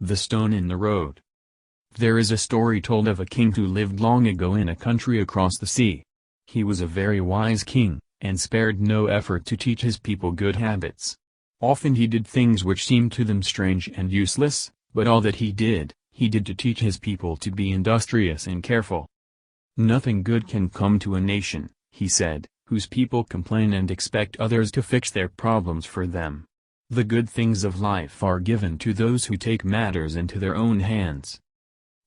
The Stone in the Road. There is a story told of a king who lived long ago in a country across the sea. He was a very wise king, and spared no effort to teach his people good habits. Often he did things which seemed to them strange and useless, but all that he did to teach his people to be industrious and careful. "Nothing good can come to a nation," he said, "whose people complain and expect others to fix their problems for them. The good things of life are given to those who take matters into their own hands."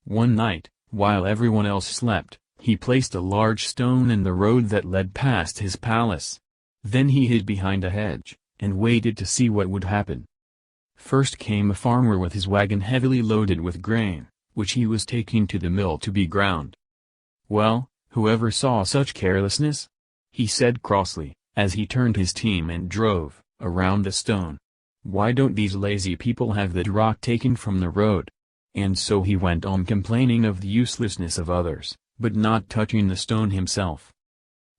One night, while everyone else slept, he placed a large stone in the road that led past his palace. Then he hid behind a hedge, and waited to see what would happen. First came a farmer with his wagon heavily loaded with grain, which he was taking to the mill to be ground. "Well, whoever saw such carelessness?" he said crossly, as he turned his team and drove around the stone. "Why don't these lazy people have that rock taken from the road?" And so he went on complaining of the uselessness of others, but not touching the stone himself.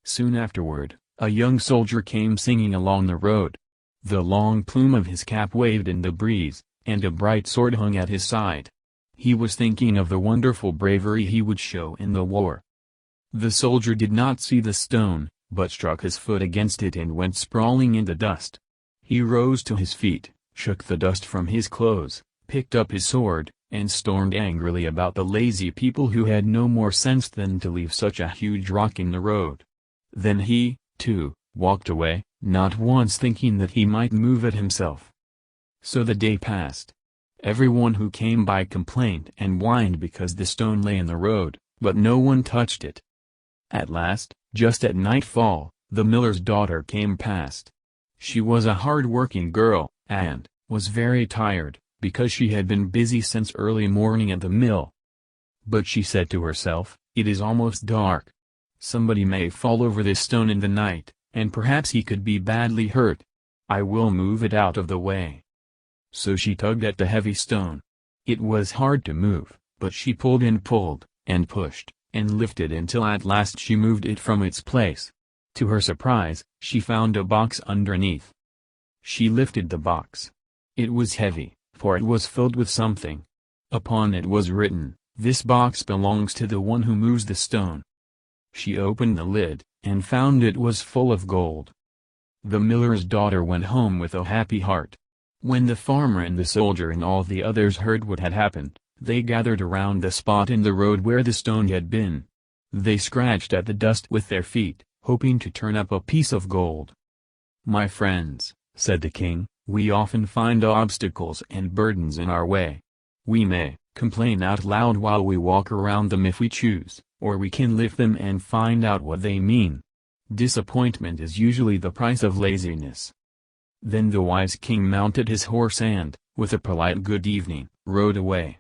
Soon afterward, a young soldier came singing along the road. The long plume of his cap waved in the breeze, and a bright sword hung at his side. He was thinking of the wonderful bravery he would show in the war. The soldier did not see the stone, but struck his foot against it and went sprawling in the dust. He rose to his feet, shook the dust from his clothes, picked up his sword, and stormed angrily about the lazy people who had no more sense than to leave such a huge rock in the road. Then he, too, walked away, not once thinking that he might move it himself. So the day passed. Everyone who came by complained and whined because the stone lay in the road, but no one touched it. At last, just at nightfall, the miller's daughter came past. She was a hard-working girl, and was very tired, because she had been busy since early morning at the mill. But she said to herself, "It is almost dark. Somebody may fall over this stone in the night, and perhaps he could be badly hurt. I will move it out of the way." So she tugged at the heavy stone. It was hard to move, but she pulled, and pushed, and lifted until at last she moved it from its place. To her surprise, she found a box underneath. She lifted the box. It was heavy, for it was filled with something. Upon it was written, "This box belongs to the one who moves the stone." She opened the lid, and found it was full of gold. The miller's daughter went home with a happy heart. When the farmer and the soldier and all the others heard what had happened, they gathered around the spot in the road where the stone had been. They scratched at the dust with their feet, hoping to turn up a piece of gold. "My friends," said the king, "we often find obstacles and burdens in our way. We may complain out loud while we walk around them if we choose, or we can lift them and find out what they mean. Disappointment is usually the price of laziness." Then the wise king mounted his horse and, with a polite good evening, rode away.